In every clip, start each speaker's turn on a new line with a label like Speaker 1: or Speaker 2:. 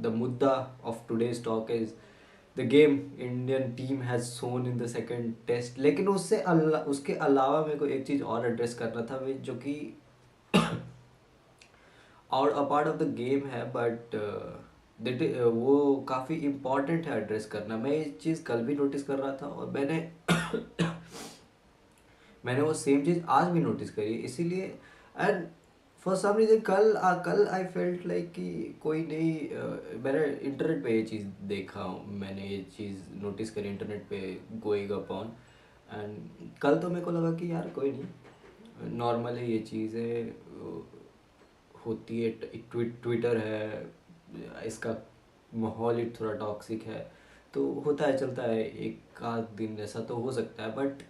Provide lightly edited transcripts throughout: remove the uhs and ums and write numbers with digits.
Speaker 1: the mudda of today's talk is the game Indian team has shown in the second test. लेकिन उसके अलावा मेरे को एक चीज़ और एड्रेस करना था जो कि और a part of the game है, बट वो काफ़ी इम्पॉर्टेंट है एड्रेस करना। मैं ये चीज़ कल भी नोटिस कर रहा था और मैंने वो सेम चीज़ आज भी नोटिस करी, इसीलिए एंड फॉर सम रीजन कल आई फेल्ट लाइक कि कोई नहीं मैंने इंटरनेट पे ये चीज़ देखा, मैंने ये चीज़ नोटिस करी इंटरनेट पे गोइंग अपॉन। एंड कल तो मेरे को लगा कि यार कोई नहीं, नॉर्मल है ये चीज़ें, होती है। ट्विटर है, इसका माहौल ही थोड़ा टॉक्सिक है, तो होता है, चलता है, एक आध दिन ऐसा तो हो सकता है, बट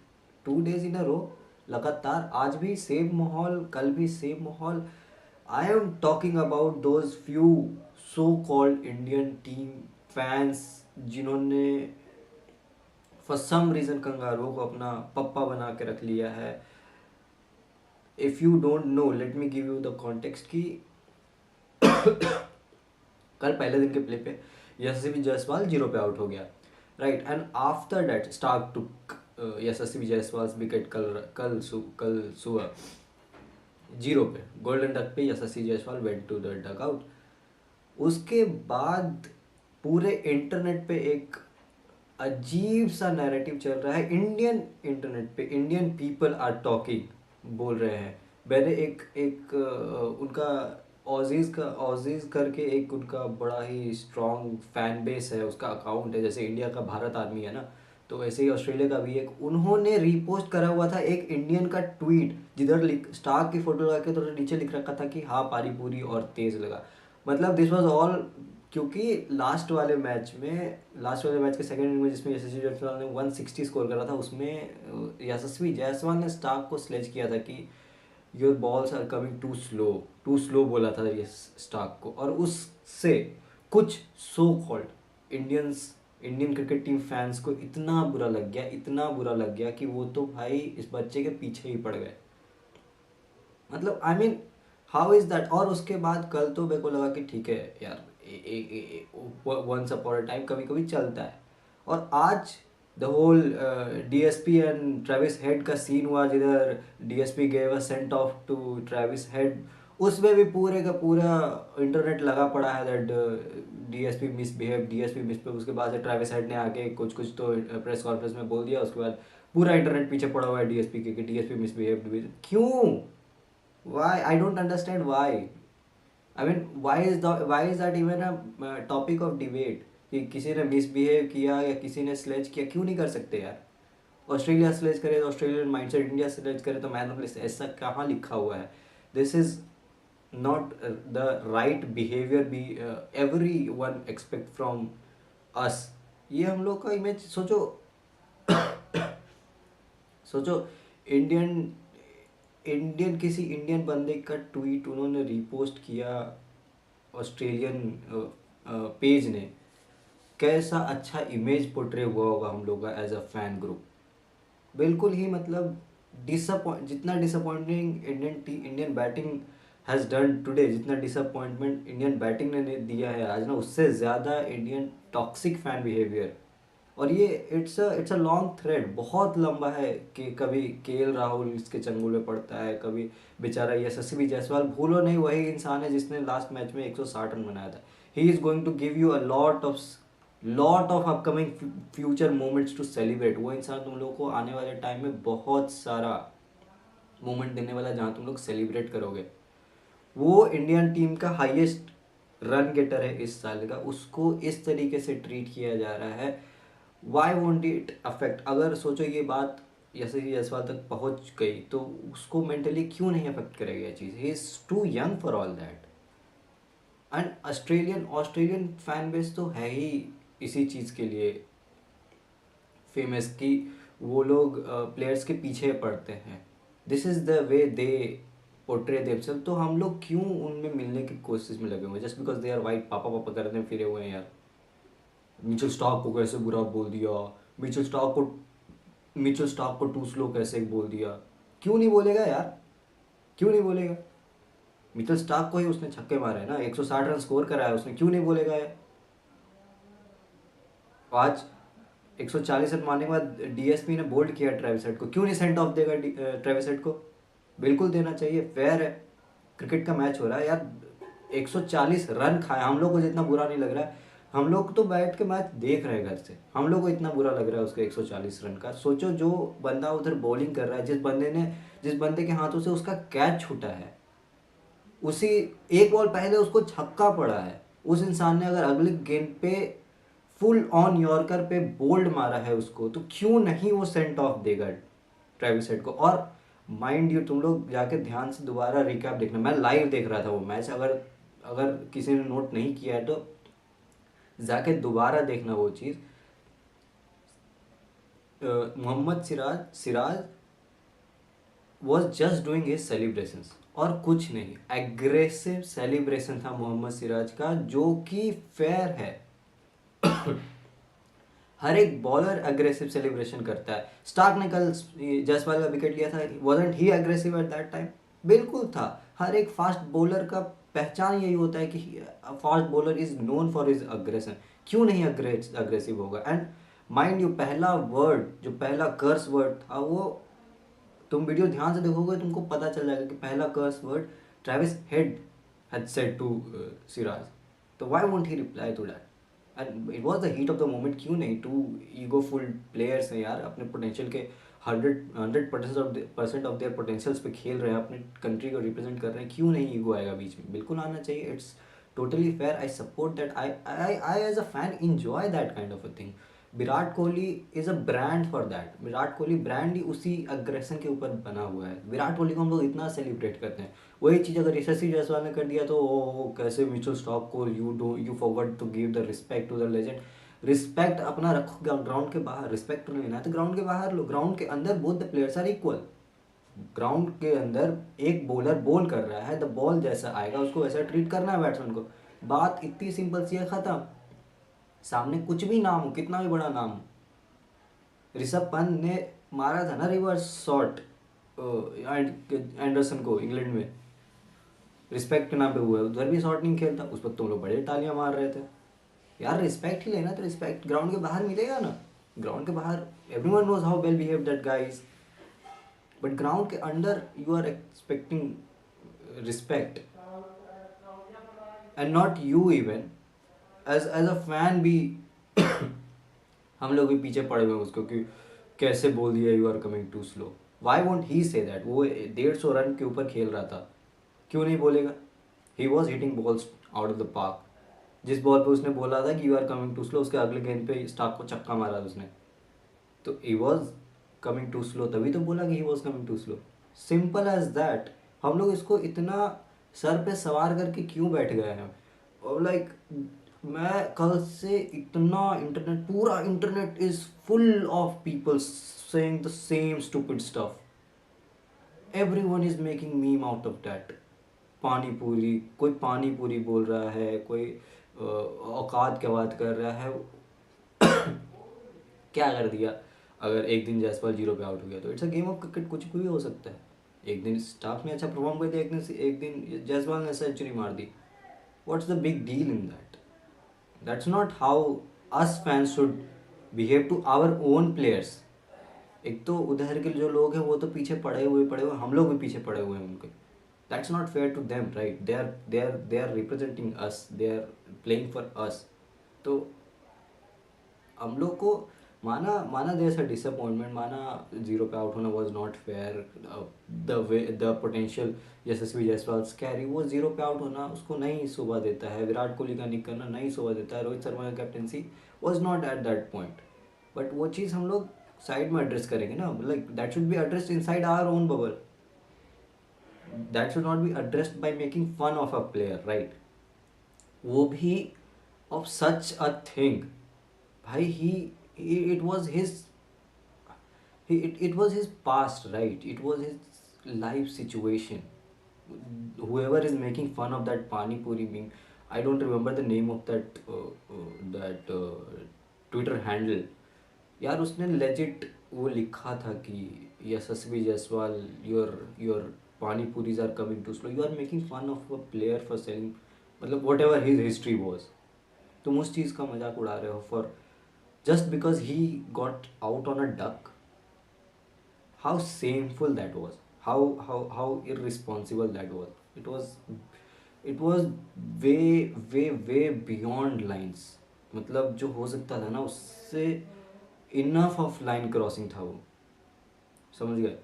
Speaker 1: 2 डेज इन अ रो लगातार, आज भी सेम माहौल, कल भी सेम माहौल। I am talking about those few so called Indian team fans जिन्होंने फॉर सम रीज़न कंगारुओं को अपना पप्पा बना के रख लिया है। If you don't know, let me give you the context कि कल पहले दिन के प्ले पे यशस्वी जायसवाल 0 पे आउट हो गया, right. And after that Stark took Yashasvi Jaiswal wicket कल सुबह 0 पे गोल्डन डक पे Yashasvi Jaiswal went to the duck out. उसके बाद पूरे इंटरनेट पे एक अजीब सा नैरेटिव चल रहा है, इंडियन इंटरनेट पे इंडियन पीपल आर टॉकिंग बोल रहे हैं। मैंने एक उनका ऑजीज करके एक उनका बड़ा ही स्ट्रॉन्ग फैन बेस है, उसका अकाउंट है, जैसे इंडिया का भारत आर्मी है ना, तो वैसे ही ऑस्ट्रेलिया का भी एक, उन्होंने रीपोस्ट करा हुआ था एक इंडियन का ट्वीट, जिधर स्टार्क की फोटो लगा के थोड़ा नीचे लिख रखा था कि हाँ पारी पूरी और तेज लगा। मतलब दिस वाज ऑल, क्योंकि लास्ट वाले मैच के सेकंड इनिंग में जिसमें यशस्वी जायसवाल ने 160 स्कोर करा था, उसमें यशस्वी जायसवाल ने स्टार्क को स्लेज किया था कि your balls are coming too slow बोला था ये स्टार्क को। और उससे कुछ so called Indian cricket team fans को इतना बुरा लग गया, इतना बुरा लग गया कि वो तो भाई इस बच्चे के पीछे ही पड़ गए। मतलब I mean how is that. और उसके बाद कल तो मेरे को लगा कि ठीक है यार, वंस अपॉन अ टाइम कभी कभी चलता है। और आज the whole DSP and Travis Head का सीन हुआ, जिधर DSP gave a send off to Travis Head, उसमें भी पूरे का पूरा इंटरनेट लगा पड़ा है दैट डीएसपी मिसबिहेव। उसके बाद से ट्रेविस हेड ने आके कुछ कुछ तो प्रेस कॉन्फ्रेंस में बोल दिया, उसके बाद पूरा इंटरनेट पीछे पड़ा हुआ है डीएसपी के, डीएसपी मिसबिहेव। क्यों? Why? I don't understand why. I mean, why is that even a topic of debate? कि किसी ने मिसबिहेव किया या किसी ने स्लेज किया, क्यों नहीं कर सकते यार? ऑस्ट्रेलिया स्लेज करे तो ऑस्ट्रेलियन माइंडसेट, इंडिया स्लेज करे तो मैन ऑफ लिस्ट, ऐसा कहाँ लिखा हुआ है? This is not the right behaviour be every one expect from us. ये हम लोग का इमेज सोचो। सोचो, इंडियन किसी इंडियन बंदे का ट्वीट उन्होंने रीपोस्ट किया ऑस्ट्रेलियन पेज ने, कैसा अच्छा इमेज पोर्ट्रे हुआ होगा हम लोग का एज अ फैन ग्रुप। बिल्कुल ही मतलब जितना disappointing Indian batting has done today, जितना डिसअपॉइंटमेंट इंडियन बैटिंग ने दिया है आज ना, उससे ज़्यादा इंडियन टॉक्सिक फैन बिहेवियर। और ये इट्स अ लॉन्ग थ्रेड, बहुत लंबा है कि कभी केएल राहुल इसके चंगुल में पड़ता है, कभी बेचारा यशस्वी जायसवाल, भूलो नहीं वही इंसान है जिसने लास्ट मैच में 160 रन बनाया था। He is going to give you a lot of upcoming future moments to celebrate. वो इंसान तुम लोगों को आने वाले टाइम में बहुत सारा मोमेंट देने वाला, जहाँ तुम लोग सेलिब्रेट करोगे। वो इंडियन टीम का हाईएस्ट रन गेटर है इस साल का, उसको इस तरीके से ट्रीट किया जा रहा है। Why won't it affect? अगर सोचो ये बात यशस्वी जायसवाल तक पहुंच गई तो उसको मेंटली क्यों नहीं अफेक्ट करेगी ये चीज़? He is too young for all that. And Australian fan base तो है ही इसी चीज़ के लिए फेमस कि वो लोग प्लेयर्स के पीछे पड़ते हैं। This is the way they portray themselves. तो हम लोग क्यों उनमें मिलने की कोशिश में लगे हुए हैं? Just because they are white, पापा पापा करने फिरे हुए हैं यार। मिचेल स्टार्क को कैसे बुरा बोल दिया, मिचेल स्टार्क को टू स्लो कैसे बोल दिया? क्यों नहीं बोलेगा यार? क्यों नहीं बोलेगा? मिचेल स्टार्क को ही उसने छक्के मारे हैं ना, 160 रन स्कोर करा है उसने, क्यों नहीं बोलेगा यार? आज 140 रन मारने के बाद डीएसपी ने बोल्ड किया ट्रेविस हेड को, क्यों नहीं सेंट ऑफ देगा ट्रेविस हेड को? बिल्कुल देना चाहिए, फेयर है। क्रिकेट का मैच हो रहा है यार, 140 रन खाए, हम लोग को जितना बुरा नहीं लग रहा है, हम लोग तो बैठ के मैच देख रहे हैं घर से, हम लोग को इतना बुरा लग रहा है उसके 140 रन का। सोचो जो बंदा उधर बॉलिंग कर रहा है, जिस बंदे के हाथों से उसका कैच छूटा है, उसी एक बॉल पहले उसको छक्का पड़ा है, उस इंसान ने अगर अगले गेंद पे फुल ऑन यॉर्कर पे बोल्ड मारा है उसको, तो क्यों नहीं वो सेंट ऑफ देगा ट्रेविस हेड को? और माइंड यू, तुम लोग जाके ध्यान से दोबारा रिकैप देखना, मैं लाइव देख रहा था वो मैच, अगर अगर किसी ने नोट नहीं किया है तो जाके दोबारा देखना वो चीज़। Mohammed Siraj was just doing his celebrations, और कुछ नहीं, एग्रेसिव सेलिब्रेशन था मोहम्मद सिराज का, जो कि फेयर है। हर एक बॉलर अग्रेसिव सेलिब्रेशन करता है। स्टार्क ने कल जायसवाल का विकेट लिया था, wasn't he aggressive at that time? बिल्कुल था। हर एक फास्ट बॉलर का पहचान यही होता है कि fast bowler is known for his aggression, क्यों नहीं अग्रेसिव होगा? एंड माइंड यू, पहला वर्ड, जो पहला कर्स वर्ड था, वो तुम वीडियो ध्यान से देखोगे तुमको पता चल जाएगा कि पहला curse word Travis Head had said to Siraj. तो why won't he reply to that? And it was the heat of the moment, क्यों नहीं? टू ईगोफुल प्लेयर्स हैं यार, अपने पोटेंशियल के 100% ऑफ देयर पोटेंशियल्स पे खेल रहे हैं, अपने कंट्री को रिप्रेजेंट कर रहे हैं, क्यों नहीं ईगो आएगा बीच में? बिल्कुल आना चाहिए, it's totally fair, I support that, I as a fan enjoy that kind of a thing. Virat Kohli is a brand for that, Virat Kohli brand ही उसी अग्रेशन के ऊपर बना हुआ है। विराट कोहली को हम लोग इतना सेलिब्रेट करते हैं, वही चीज़ अगर यशस्वी जायसवाल ने कर दिया तो ओ कैसे म्यूचुअल स्टॉक को you forgot to give the respect to the legend. Respect अपना रखो ग्राउंड के बाहर, रिस्पेक्ट तो लेना है तो ग्राउंड के बाहर लो, ग्राउंड के अंदर both the players are equal. Ground के अंदर एक बॉलर बॉल कर रहा है, द बॉल जैसा आएगा उसको वैसा ट्रीट करना है बैट्समैन को, बात इतनी सिंपल सी है, खत्म। सामने कुछ भी नाम हो, कितना भी बड़ा नाम हो, ऋषभ पंत ने मारा था ना रिवर्स शॉट एंडरसन को इंग्लैंड में, रिस्पेक्ट के नाम पे हुआ है, उधर भी शॉट नहीं खेलता, उस पर तुम लोग बड़े तालियां मार रहे थे। यार रिस्पेक्ट ही लेना तो रिस्पेक्ट ग्राउंड के बाहर मिलेगा ना, ग्राउंड के बाहर everyone knows how well behave that guy is, but ground के अंदर you are expecting respect and not you even as a fan भी। हम लोग भी पीछे पड़े हुए हैं उसको कि कैसे बोल दिया you are coming too slow, why won't he say that? वो 150 रन के ऊपर खेल रहा था, क्यों नहीं बोलेगा? He was hitting balls out of the park, जिस बॉल पे उसने बोला था कि you are coming too slow, उसके अगले गेंद पे स्टार्क को छक्का मारा था उसने, तो he was coming too slow, तभी तो बोला कि he was coming too slow, simple as that. हम लोग इसको इतना सर पे सवार करके क्यों बैठ गए हैं? और लाइक मैं कल से इतना इंटरनेट, पूरा internet is full of people saying the same stupid stuff, everyone is making meme out of that. पानी पूरी, कोई पानी पूरी बोल रहा है, कोई औकात की बात कर रहा है। क्या कर दिया? अगर एक दिन जायसवाल 0 पे आउट हो गया तो it's a game of cricket, कुछ भी हो सकता है। एक दिन स्टार्क ने अच्छा परफॉर्म कर दिया, एक दिन जायसवाल ने सेंचुरी मार दी, what's the big deal in that? That's not how us fans should behave to our own players. एक तो उधर के जो लोग हैं वो तो पीछे पड़े हुए, हम लोग भी पीछे पड़े हुए हैं उनके, that's not fair to them, right? They are representing us, they are playing for us। तो हम लोग को माना माना देयर अ डिसअपॉइंटमेंट, माना 0 पे आउट होना was not fair, the way the potential Yashasvi Jaiswal carry, वो 0 पे आउट होना उसको नहीं शोभा देता है, विराट कोहली का निक करना नहीं शोभा देता है, रोहित शर्मा का captaincy was not at that point. But वो चीज़ हम लोग साइड में एड्रेस करेंगे ना, like that should be addressed inside our own bubble, that should not be addressed by making fun of a player, right? वो भी of such a thing, भाई it was his, it was his past, right? It was his life situation. Whoever is making fun of that pani puri being, I don't remember the name of that Twitter handle, यार उसने legit वो लिखा था कि यशस्वी Jaiswal your pani puris are coming too slow, you are making fun of a player for selling, मतलब whatever his history was, तुम उस चीज़ का मजाक उड़ा रहे हो for just because he got out on a duck. How shameful that was, how irresponsible that was. It was way beyond lines. मतलब जो हो सकता था ना उससे इनफ ऑफ लाइन क्रॉसिंग था वो, समझ गए.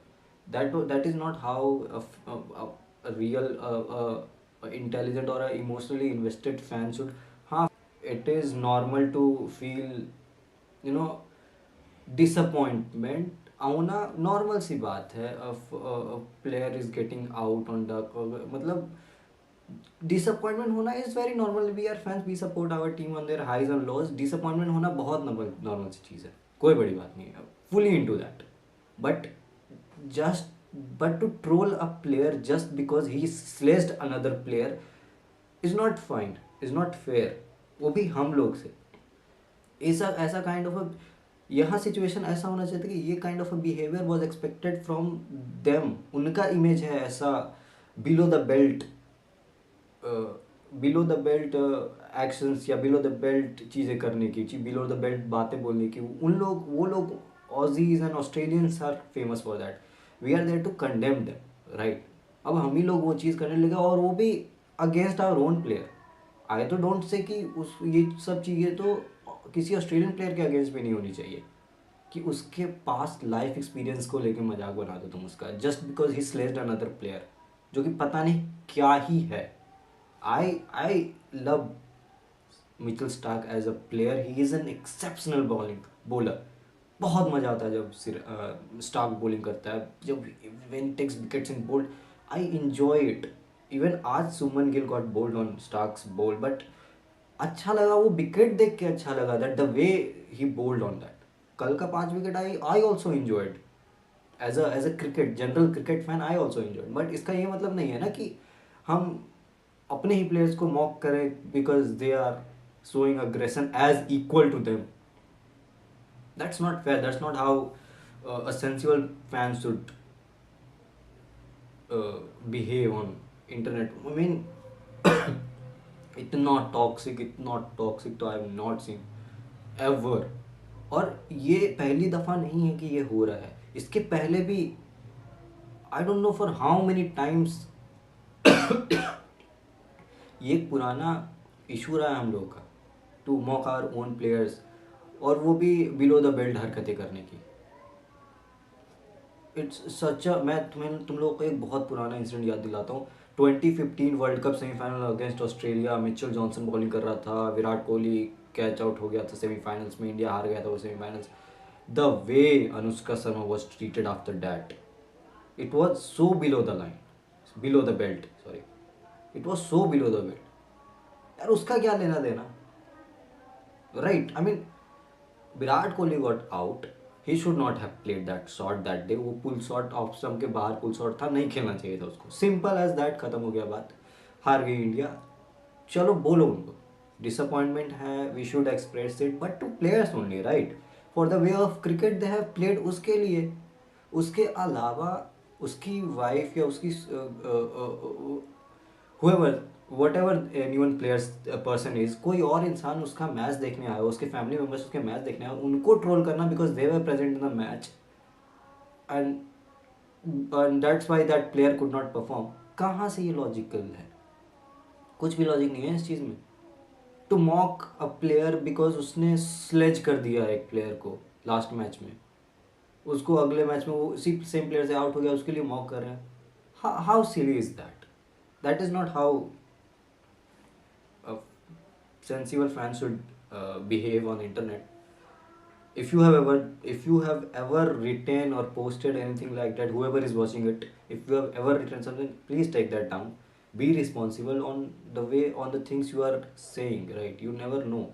Speaker 1: That is not how a real intelligent or a emotionally invested fan should. हाँ, it is normal to feel, you know, disappointment आना नॉर्मल सी बात है. Player is getting out on the, मतलब डिसअपॉइंटमेंट होना is very normal. We are fans, we support our team on their highs and lows. Disappointment होना बहुत normal सी चीज़ है, कोई बड़ी बात नहीं है. Fully into that. But just but to troll a player just because he sledged another player is not fine, is not fair. वो भी हम लोग से. ऐसा ऐसा काइंड ऑफ यहाँ सिचुएशन ऐसा होना चाहिए था कि ये kind of behaviour was expected from them. उनका इमेज है ऐसा below the belt, below the belt actions या बिलो द बेल्ट चीज़ें करने की, बिलो द बेल्ट बातें बोलने की. उन लोग, वो लोग Aussies and Australians are famous for that. We are there to condemn them, right. अब हम ही लोग वो चीज़ करने लगे, और वो भी अगेंस्ट आवर ओन प्लेयर. आई तो डोंट से कि उस ये सब चीज़ें तो किसी ऑस्ट्रेलियन प्लेयर के अगेंस्ट भी नहीं होनी चाहिए, कि उसके पास लाइफ एक्सपीरियंस को लेके मजाक बना दो तुम उसका, just because he sledged another player, जो कि पता नहीं क्या ही है. I love Mitchell Starc as a player. He is an exceptional bowling bowler. बहुत मज़ा आता है जब स्टार्क बॉलिंग करता है, जब when takes wickets in bowled. I enjoy it. Even आज Shubman Gill got bowled on Starc's ball, but अच्छा लगा वो विकेट देख के. अच्छा लगा that the way he bowled on that. कल का 5 wicket I also enjoyed as a cricket general cricket fan. I also enjoyed. But इसका ये मतलब नहीं है ना कि हम अपने ही प्लेयर्स को मॉक करें because they are showing aggression as equal to them. That's not fair. That's not how a sensible fan should behave on internet. I mean इतना टॉक्सिक तो I have not seen ever. और ये पहली दफ़ा नहीं है कि ये हो रहा है. इसके पहले भी I don't know for how many times ये एक पुराना इशू रहा है हम लोगों का, to mock our own players, और वो भी बिलो द बेल्ट हरकतें करने की. इट्स सच अ, मैं तुम लोगों को एक बहुत पुराना इंसिडेंट याद दिलाता हूँ. 2015 world cup semifinal against Australia. Mitchell Johnson bowling कर रहा था, विराट कोहली कैच आउट हो गया था सेमीफाइनल्स में, इंडिया हार गया था वो semifinals. The way Anushka Sharma was treated after that, it was so below the line, below the belt, sorry, it was so below the belt. यार उसका क्या लेना देना, right. I mean Virat Kohli got out. He should not have played that shot that day. वो pull shot off stump के बाहर pull shot था, नहीं खेलना चाहिए था उसको. सिंपल एज दैट, खत्म हो गया बात. हार गई इंडिया. चलो बोलो उनको डिसअपॉइंटमेंट है, we should express it, but to players only, right. For the way of cricket they have played, उसके लिए. उसके अलावा उसकी वाइफ या उसकी whoever whatever anyone players person is, कोई और इंसान उसका मैच देखने आया, उसके फैमिली मेम्बर्स उसके मैच देखने आए, उनको ट्रोल करना because they were present in the match, and that's why that player could not perform. कहाँ से ये लॉजिकल है? कुछ भी लॉजिक नहीं है इस चीज़ में. To mock a player because उसने स्लेज कर दिया एक प्लेयर को लास्ट मैच में, उसको अगले मैच में वो उसी सेम प्लेयर से आउट हो गया, उसके लिए मॉक कर रहे हैं. How silly is that? That is not how a sensible fan should behave on internet. If you have ever written or posted anything like that, whoever is watching it, if you have ever written something, please take that down. Be responsible on the way, on the things you are saying, right? You never know.